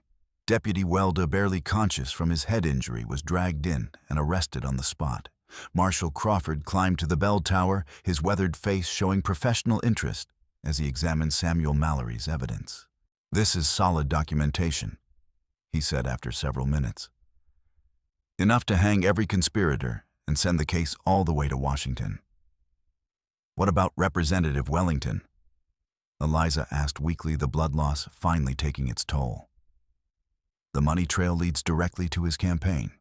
Speaker 1: Deputy Welda, barely conscious from his head injury, was dragged in and arrested on the spot. Marshal Crawford climbed to the bell tower, his weathered face showing professional interest as he examined Samuel Mallory's evidence. "This is solid documentation," he said after several minutes. "Enough to hang every conspirator and send the case all the way to Washington." "What about Representative Wellington?" Eliza asked weakly, the blood loss finally taking its toll. "The money trail leads directly to his campaign."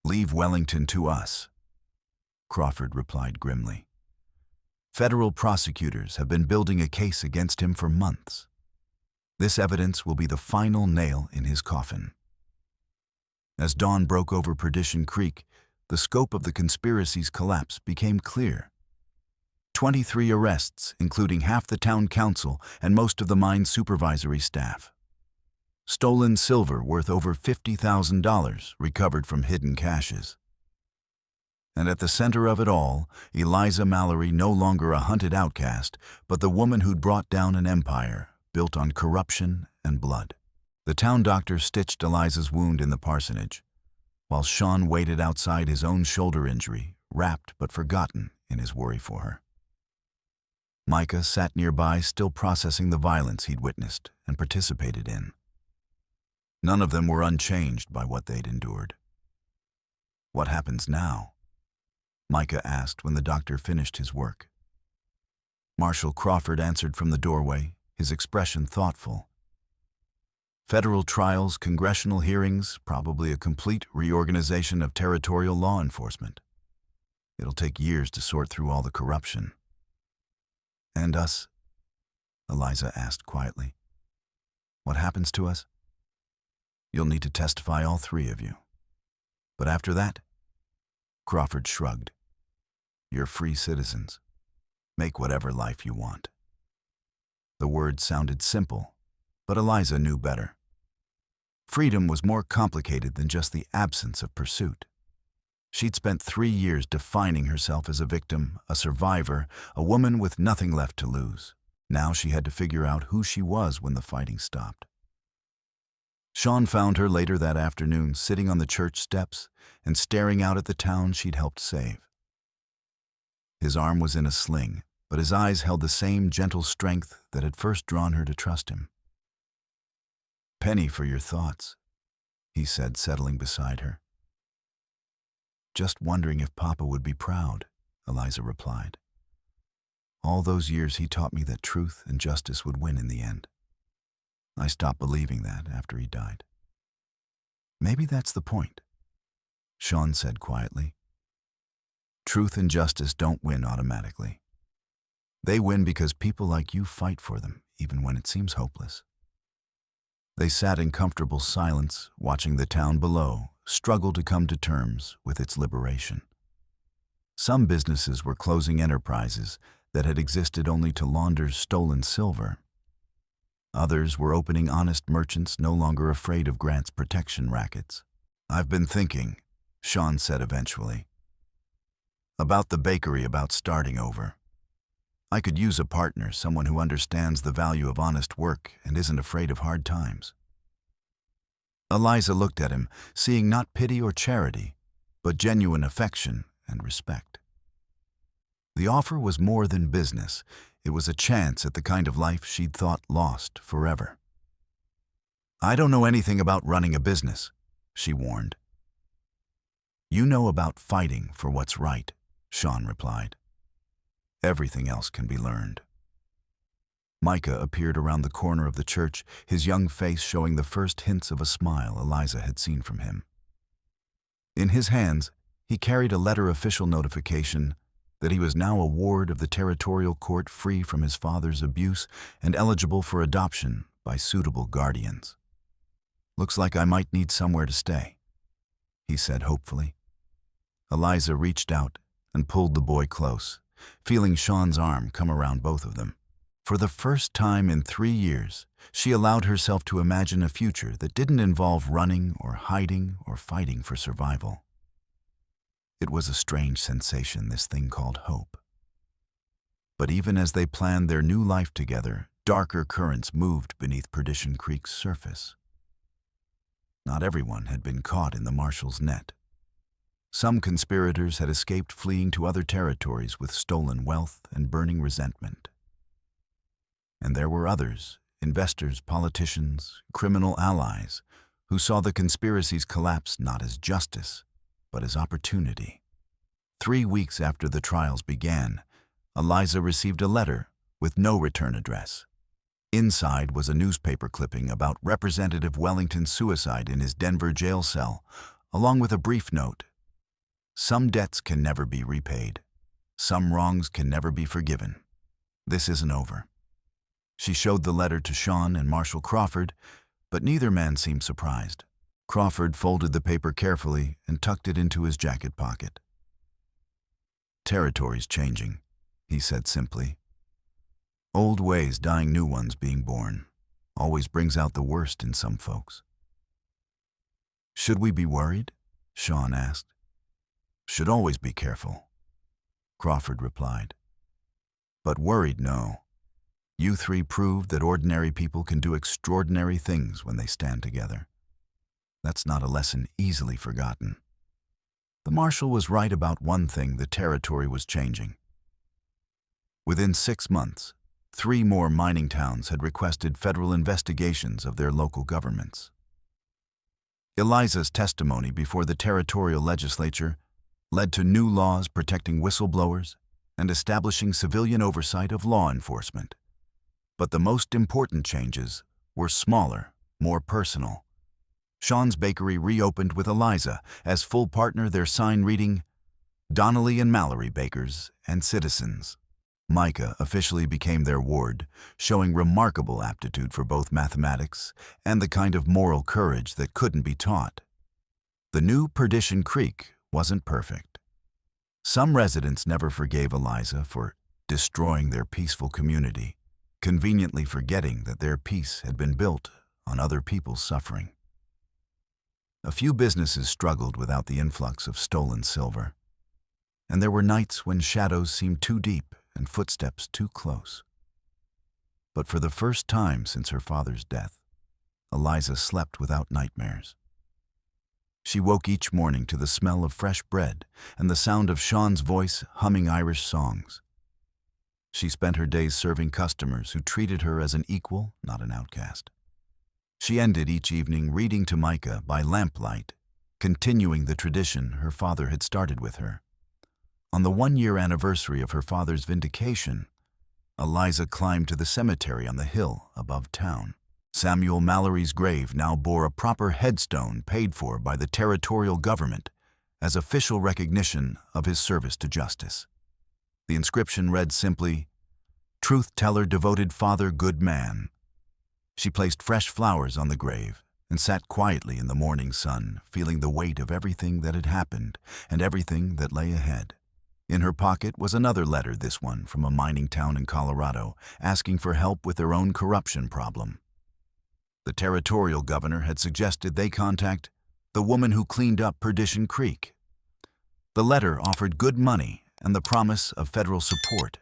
Speaker 1: "Leave Wellington to us," Crawford replied grimly. "Federal prosecutors have been building a case against him for months. This evidence will be the final nail in his coffin." As dawn broke over Perdition Creek, the scope of the conspiracy's collapse became clear. 23 arrests, including half the town council and most of the mine's supervisory staff. Stolen silver worth over $50,000 recovered from hidden caches. And at the center of it all, Eliza Mallory, no longer a hunted outcast, but the woman who'd brought down an empire built on corruption and blood. The town doctor stitched Eliza's wound in the parsonage, while Sean waited outside his own shoulder injury, wrapped but forgotten in his worry for her. Micah sat nearby, still processing the violence he'd witnessed and participated in. None of them were unchanged by what they'd endured. "What happens now?" Micah asked when the doctor finished his work. Marshal Crawford answered from the doorway, his expression thoughtful. "Federal trials, congressional hearings, probably a complete reorganization of territorial law enforcement. It'll take years to sort through all the corruption." "And us?" Eliza asked quietly. "What happens to us?" "You'll need to testify, all three of you. But after that?" Crawford shrugged. "You're free citizens. Make whatever life you want." The words sounded simple, but Eliza knew better. Freedom was more complicated than just the absence of pursuit. She'd spent 3 years defining herself as a victim, a survivor, a woman with nothing left to lose. Now she had to figure out who she was when the fighting stopped. Sean found her later that afternoon, sitting on the church steps and staring out at the town she'd helped save. His arm was in a sling, but his eyes held the same gentle strength that had first drawn her to trust him. "Penny for your thoughts," he said, settling beside her. "Just wondering if Papa would be proud," Eliza replied. "All those years he taught me that truth and justice would win in the end." I stopped believing that after he died. Maybe that's the point, Sean said quietly. Truth and justice don't win automatically. They win because people like you fight for them, even when it seems hopeless. They sat in comfortable silence, watching the town below struggle to come to terms with its liberation. Some businesses were closing enterprises that had existed only to launder stolen silver. Others were opening honest merchants no longer afraid of Grant's protection rackets. I've been thinking, Sean said eventually, about the bakery, about starting over. I could use a partner, someone who understands the value of honest work and isn't afraid of hard times. Eliza looked at him, seeing not pity or charity, but genuine affection and respect. The offer was more than business. It was a chance at the kind of life she'd thought lost forever. I don't know anything about running a business, she warned. You know about fighting for what's right, Sean replied. Everything else can be learned. Micah appeared around the corner of the church, his young face showing the first hints of a smile Eliza had seen from him. In his hands, he carried a letter official notification that he was now a ward of the territorial court, free from his father's abuse and eligible for adoption by suitable guardians. Looks like I might need somewhere to stay, he said hopefully. Eliza reached out and pulled the boy close, feeling Sean's arm come around both of them. For the first time in 3 years, she allowed herself to imagine a future that didn't involve running or hiding or fighting for survival. It was a strange sensation, this thing called hope. But even as they planned their new life together, darker currents moved beneath Perdition Creek's surface. Not everyone had been caught in the marshal's net. Some conspirators had escaped, fleeing to other territories with stolen wealth and burning resentment. And there were others, investors, politicians, criminal allies, who saw the conspiracy's collapse not as justice, but as opportunity. 3 weeks after the trials began, Eliza received a letter with no return address. Inside was a newspaper clipping about Representative Wellington's suicide in his Denver jail cell, along with a brief note. Some debts can never be repaid. Some wrongs can never be forgiven. This isn't over. She showed the letter to Sean and Marshal Crawford, but neither man seemed surprised. Crawford folded the paper carefully and tucked it into his jacket pocket. Territory's changing, he said simply. Old ways dying, new ones being born. Always brings out the worst in some folks. Should we be worried? Sean asked. Should always be careful, Crawford replied. But worried, no. You three proved that ordinary people can do extraordinary things when they stand together. That's not a lesson easily forgotten. The marshal was right about one thing: the territory was changing. Within 6 months, 3 more mining towns had requested federal investigations of their local governments. Eliza's testimony before the territorial legislature led to new laws protecting whistleblowers and establishing civilian oversight of law enforcement. But the most important changes were smaller, more personal. Sean's bakery reopened with Eliza as full partner, their sign reading, Donnelly and Mallory Bakers and Citizens. Micah officially became their ward, showing remarkable aptitude for both mathematics and the kind of moral courage that couldn't be taught. The new Perdition Creek wasn't perfect. Some residents never forgave Eliza for destroying their peaceful community, conveniently forgetting that their peace had been built on other people's suffering. A few businesses struggled without the influx of stolen silver, and there were nights when shadows seemed too deep and footsteps too close. But for the first time since her father's death, Eliza slept without nightmares. She woke each morning to the smell of fresh bread and the sound of Sean's voice humming Irish songs. She spent her days serving customers who treated her as an equal, not an outcast. She ended each evening reading to Micah by lamplight, continuing the tradition her father had started with her. On the 1-year anniversary of her father's vindication, Eliza climbed to the cemetery on the hill above town. Samuel Mallory's grave now bore a proper headstone paid for by the territorial government as official recognition of his service to justice. The inscription read simply, "Truth teller, devoted father, good man." She placed fresh flowers on the grave and sat quietly in the morning sun, feeling the weight of everything that had happened and everything that lay ahead. In her pocket was another letter, this one from a mining town in Colorado, asking for help with their own corruption problem. The territorial governor had suggested they contact the woman who cleaned up Perdition Creek. The letter offered good money and the promise of federal support.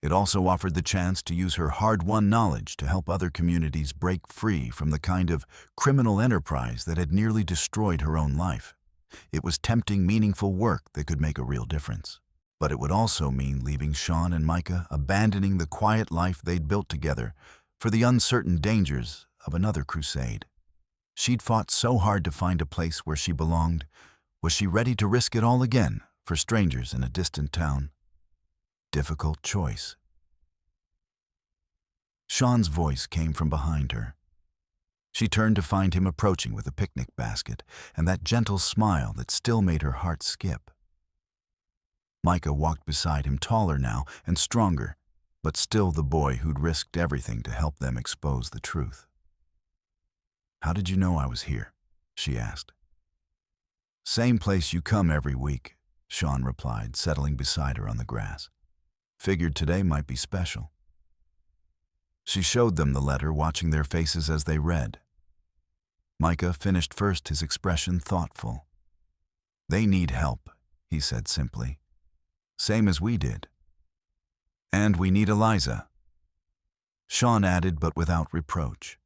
Speaker 1: It also offered the chance to use her hard-won knowledge to help other communities break free from the kind of criminal enterprise that had nearly destroyed her own life. It was tempting, meaningful work that could make a real difference. But it would also mean leaving Sean and Micah abandoning the quiet life they'd built together for the uncertain dangers of another crusade. She'd fought so hard to find a place where she belonged. Was she ready to risk it all again for strangers in a distant town? Difficult choice. Sean's voice came from behind her. She turned to find him approaching with a picnic basket and that gentle smile that still made her heart skip. Micah walked beside him, taller now and stronger, but still the boy who'd risked everything to help them expose the truth. "How did you know I was here?" she asked. "Same place you come every week," Sean replied, settling beside her on the grass. "Figured today might be special." She showed them the letter, watching their faces as they read. Micah finished first, his expression thoughtful. "They need help," he said simply. "Same as we did. And we need Eliza." Sean added, but without reproach.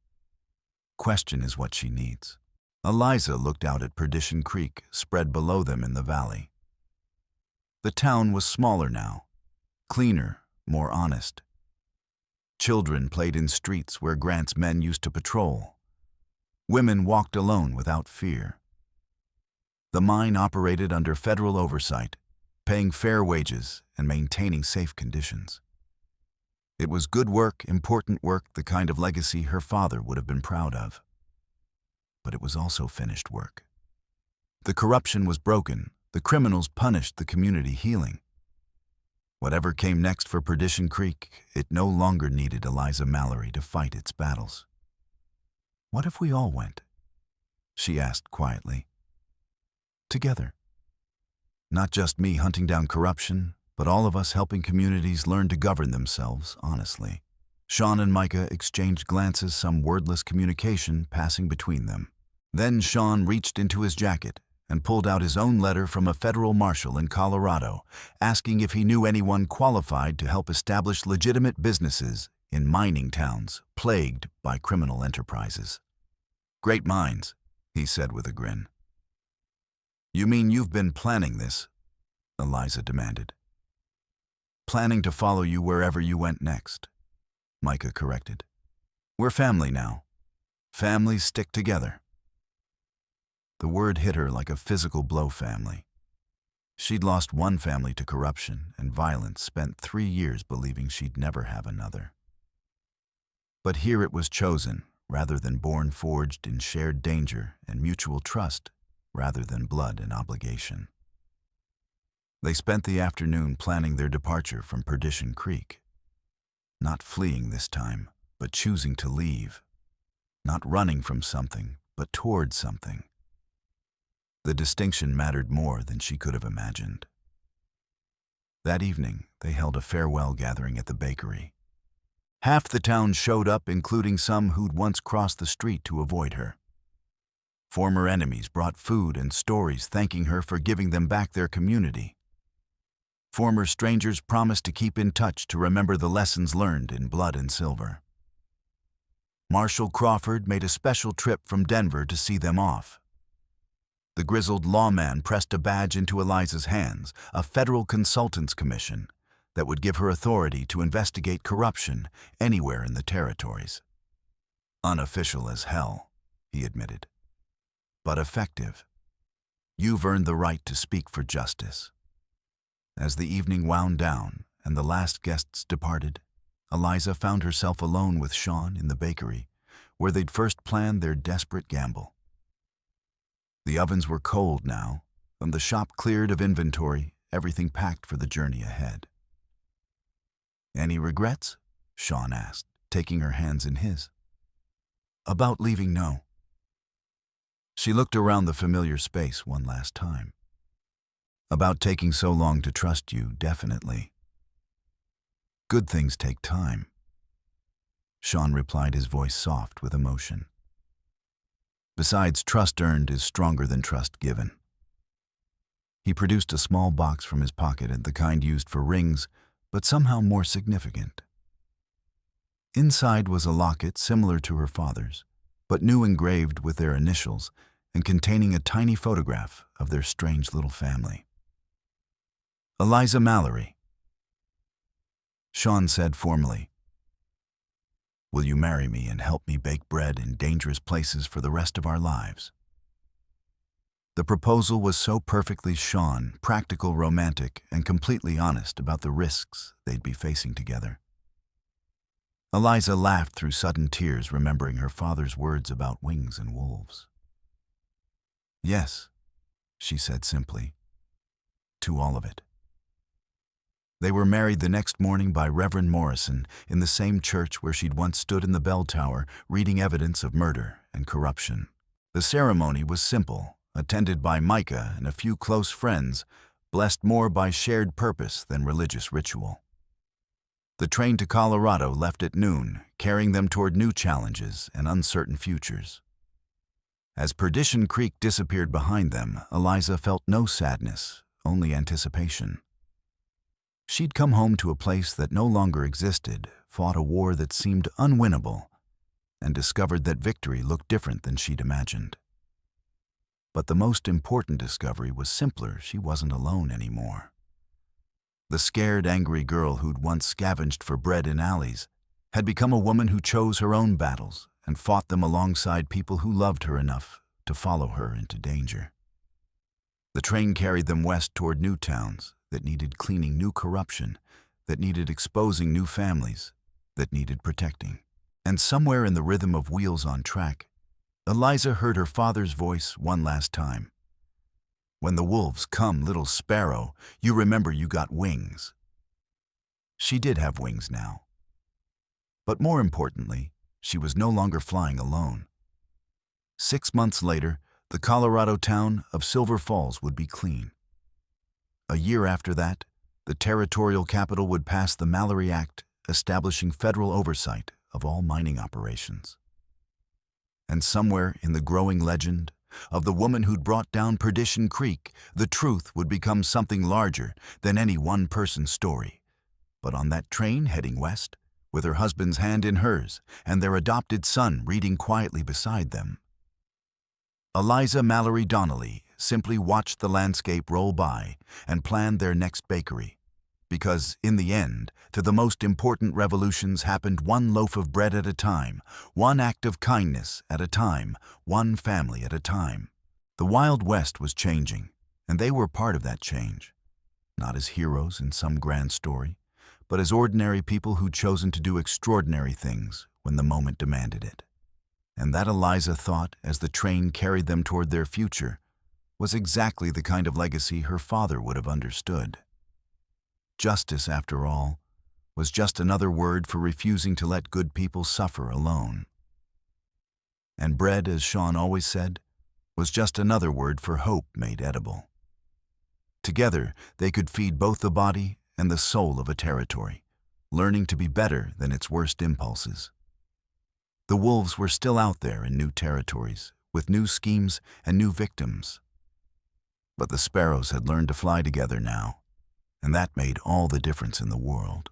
Speaker 1: "Question is what she needs." Eliza looked out at Perdition Creek, spread below them in the valley. The town was smaller now, cleaner, more honest. Children played in streets where Grant's men used to patrol. Women walked alone without fear. The mine operated under federal oversight, paying fair wages and maintaining safe conditions. It was good work, important work, the kind of legacy her father would have been proud of. But it was also finished work. The corruption was broken, the criminals punished, the community healing. Whatever came next for Perdition Creek, it no longer needed Eliza Mallory to fight its battles. "What if we all went?" she asked quietly. "Together. Not just me hunting down corruption, but all of us helping communities learn to govern themselves honestly." Sean and Micah exchanged glances, some wordless communication passing between them. Then Sean reached into his jacket and pulled out his own letter from a federal marshal in Colorado, asking if he knew anyone qualified to help establish legitimate businesses in mining towns plagued by criminal enterprises. "Great minds," he said with a grin. "You mean you've been planning this?" Eliza demanded. "Planning to follow you wherever you went next," Micah corrected. "We're family now. Families stick together." The word hit her like a physical blow. Family. She'd lost one family to corruption and violence, spent 3 years believing she'd never have another. But here it was chosen, rather than born, forged in shared danger and mutual trust, rather than blood and obligation. They spent the afternoon planning their departure from Perdition Creek. Not fleeing this time, but choosing to leave. Not running from something, but toward something. The distinction mattered more than she could have imagined. That evening, they held a farewell gathering at the bakery. Half the town showed up, including some who'd once crossed the street to avoid her. Former enemies brought food and stories thanking her for giving them back their community. Former strangers promised to keep in touch to remember the lessons learned in Blood and Silver. Marshal Crawford made a special trip from Denver to see them off. The grizzled lawman pressed a badge into Eliza's hands, a federal consultants commission that would give her authority to investigate corruption anywhere in the territories. "Unofficial as hell," he admitted, "but effective. You've earned the right to speak for justice." As the evening wound down and the last guests departed, Eliza found herself alone with Sean in the bakery, where they'd first planned their desperate gamble. The ovens were cold now, and the shop cleared of inventory, everything packed for the journey ahead. "Any regrets?" Sean asked, taking her hands in his. "About leaving, no." She looked around the familiar space one last time. "About taking so long to trust you, definitely. Good things take time." Sean replied, his voice soft with emotion. "Besides, trust earned is stronger than trust given." He produced a small box from his pocket, and the kind used for rings, but somehow more significant. Inside was a locket similar to her father's, but new, engraved with their initials and containing a tiny photograph of their strange little family. "Eliza Mallory," Sean said formally. "Will you marry me and help me bake bread in dangerous places for the rest of our lives?" The proposal was so perfectly Sean, practical, romantic, and completely honest about the risks they'd be facing together. Eliza laughed through sudden tears, remembering her father's words about wings and wolves. "Yes," she said simply, "to all of it." They were married the next morning by Reverend Morrison in the same church where she'd once stood in the bell tower reading evidence of murder and corruption. The ceremony was simple, attended by Micah and a few close friends, blessed more by shared purpose than religious ritual. The train to Colorado left at noon, carrying them toward new challenges and uncertain futures. As Perdition Creek disappeared behind them, Eliza felt no sadness, only anticipation. She'd come home to a place that no longer existed, fought a war that seemed unwinnable, and discovered that victory looked different than she'd imagined. But the most important discovery was simpler: she wasn't alone anymore. The scared, angry girl who'd once scavenged for bread in alleys had become a woman who chose her own battles and fought them alongside people who loved her enough to follow her into danger. The train carried them west toward new towns that needed cleaning, new corruption that needed exposing, new families that needed protecting. And somewhere in the rhythm of wheels on track, Eliza heard her father's voice one last time. "When the wolves come, little sparrow, you remember you got wings." She did have wings now. But more importantly, she was no longer flying alone. 6 months later, the Colorado town of Silver Falls would be clean. A year after that, the territorial capital would pass the Mallory Act, establishing federal oversight of all mining operations. And somewhere in the growing legend of the woman who'd brought down Perdition Creek, the truth would become something larger than any one person's story. But on that train heading west, with her husband's hand in hers and their adopted son reading quietly beside them, Eliza Mallory Donnelly simply watched the landscape roll by and planned their next bakery. Because, in the end, to the most important revolutions happened one loaf of bread at a time, one act of kindness at a time, one family at a time. The Wild West was changing, and they were part of that change. Not as heroes in some grand story, but as ordinary people who'd chosen to do extraordinary things when the moment demanded it. And that, Eliza thought, as the train carried them toward their future, was exactly the kind of legacy her father would have understood. Justice, after all, was just another word for refusing to let good people suffer alone. And bread, as Sean always said, was just another word for hope made edible. Together, they could feed both the body and the soul of a territory, learning to be better than its worst impulses. The wolves were still out there in new territories, with new schemes and new victims. But the sparrows had learned to fly together now, and that made all the difference in the world.